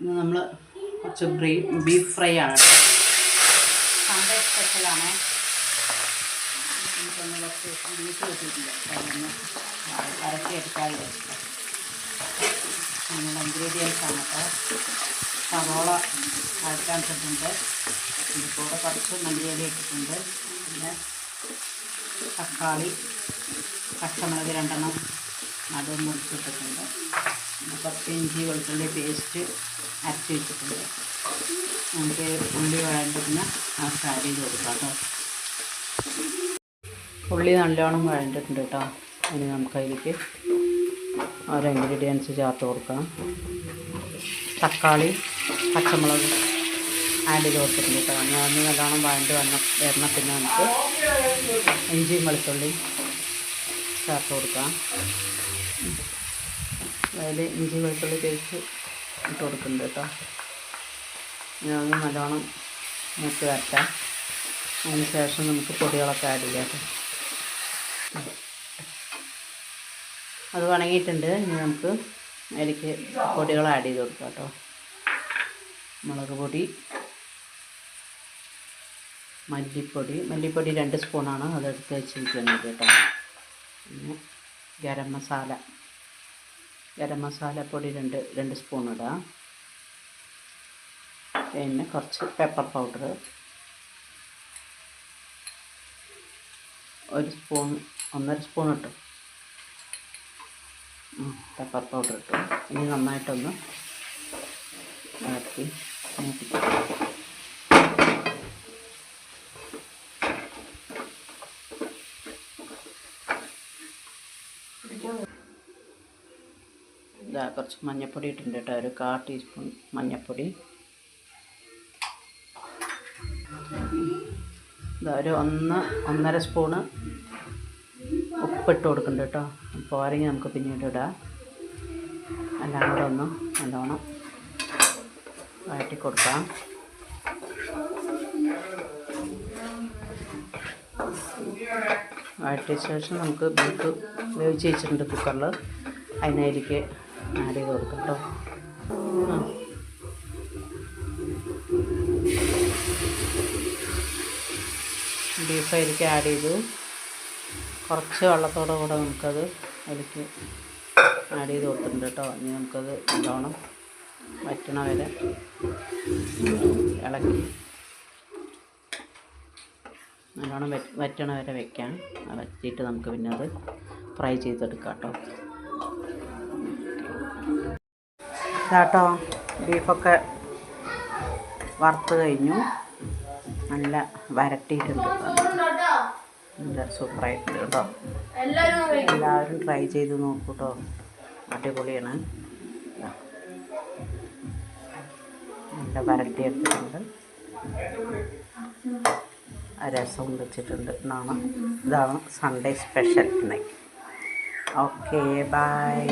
ഇന്ന് നമ്മൾ കുറച്ച് ബീഫ് ഫ്രൈ ആണ് സൺഡേ സ്പെഷ്യലാണ്. നമുക്കൊന്ന് കുറച്ച് ബീഫ് കിട്ടിയിട്ടില്ല, അതൊന്ന് വരട്ടിയെടുക്കാൻ വിചാരിച്ചില്ല. നമ്മുടെ ഇൻഗ്രീഡിയൻസ് ആണ് കേട്ടോ. സവോള വഴറ്റാൻ ഇട്ടിട്ടുണ്ട്, ഇതിൻ്റെ കൂടെ കുറച്ച് മല്ലിയില ഇട്ടിട്ടുണ്ട്. പിന്നെ തക്കാളി, പച്ചമുളക് 2 നടുവ് മുറിച്ചിട്ടിട്ടുണ്ട്. പിന്നെ കുറച്ച് ഇഞ്ചി വെളുത്തുള്ളി പേസ്റ്റ് അരച്ച് വെച്ചിട്ടുണ്ട്. നമുക്ക് ഉള്ളി വഴണ്ടുന്ന ആഡ് ചെയ്ത് കൊടുക്കാം കേട്ടോ. ഉള്ളി നല്ലോണം വഴണ്ടിട്ടുണ്ട് കേട്ടോ. ഇനി നമുക്കതിലേക്ക് ഓരോ ഇൻഗ്രീഡിയൻസ് ചേർത്ത് കൊടുക്കാം. തക്കാളി, പച്ചമുളക് ആഡ് ചെയ്ത് കൊടുത്തിട്ടുണ്ട് കേട്ടോ. ഞാൻ നല്ലോണം വരണം. പിന്നെ നമുക്ക് ഇഞ്ചിയും വെളുത്തുള്ളി ചേർത്ത് കൊടുക്കാം. അതിൽ ഇഞ്ചി വെളുത്തുള്ളി പേസ്റ്റ് ഇട്ട് കൊടുക്കുന്നുണ്ട് കേട്ടോ. ഞാൻ നല്ലോണം മൂത്ത് വരട്ടാം. അതിന് ശേഷം നമുക്ക് പൊടികളൊക്കെ ആഡ് ചെയ്യാം കേട്ടോ. അത് വണങ്ങിയിട്ടുണ്ട്. ഇനി നമുക്ക് അതിലേക്ക് പൊടികൾ ആഡ് ചെയ്ത് കൊടുക്കാം കേട്ടോ. മുളക് പൊടി, മല്ലിപ്പൊടി 2 സ്പൂണാണ്, അതെടുത്ത് വെച്ചിരിക്കുന്നത് കേട്ടോ. പിന്നെ ഗരം മസാലപ്പൊടി 2 സ്പൂൺ ഇടാം. പിന്നെ കുറച്ച് പെപ്പർ പൗഡർ 1 സ്പൂൺ, 1.5 സ്പൂൺ ഇട്ടു പെപ്പർ പൗഡർ ഇട്ടു. ഇനി നന്നായിട്ടൊന്ന് ഇളക്കി മൂപ്പിക്കാം. ഇതാ കുറച്ച് മഞ്ഞൾപ്പൊടി ഇട്ടിട്ടുണ്ട് കേട്ടോ, ഒരു 1/4 ടീസ്പൂൺ മഞ്ഞൾപ്പൊടി. ഇതാ ഒരു 1.5 സ്പൂണ് ഉപ്പിട്ട് കൊടുക്കുന്നുണ്ട് കേട്ടോ. പോരെങ്കിൽ നമുക്ക് പിന്നീട് ഇടാം. എല്ലാം കൂടെ ഒന്ന് നല്ലോണം വഴറ്റി കൊടുക്കാം. വഴറ്റിയ ശേഷം നമുക്ക് ബീഫ് വേവിച്ച് വെച്ചിട്ടുണ്ട് കുക്കറിൽ, അതിലേക്ക് ആഡ് ചെയ്ത് കൊടുക്കാം കേട്ടോ. ബീഫ് അതിലേക്ക് ആഡ് ചെയ്തു. കുറച്ച് വെള്ളത്തോടെ കൂടെ നമുക്കത് അതിലേക്ക് ആഡ് ചെയ്ത് കൊടുത്തിട്ടുണ്ട് കേട്ടോ. ഇനി നമുക്കത് നല്ലോണം വറ്റണ വരെ ഇളക്കി നല്ലോണം വറ്റണ വരെ വയ്ക്കാം. വറ്റിയിട്ട് നമുക്ക് പിന്നെ അത് ഫ്രൈ ചെയ്തെടുക്കാം കേട്ടോ. ഇതാട്ടോ ബീഫൊക്കെ വറുത്ത് കഴിഞ്ഞു, നല്ല വരട്ടിയിട്ടുണ്ട്, നല്ല സൂപ്പറായിട്ടുണ്ട് കേട്ടോ. എല്ലാവരും ട്രൈ ചെയ്ത് നോക്കൂ കേട്ടോ, അടിപൊളിയാണ്. നല്ല വരട്ടിയെടുത്തിട്ടുണ്ട്, രസവും വെച്ചിട്ടുണ്ട്. ഇതാണ് സൺഡേ സ്പെഷ്യൽ. Okay, by.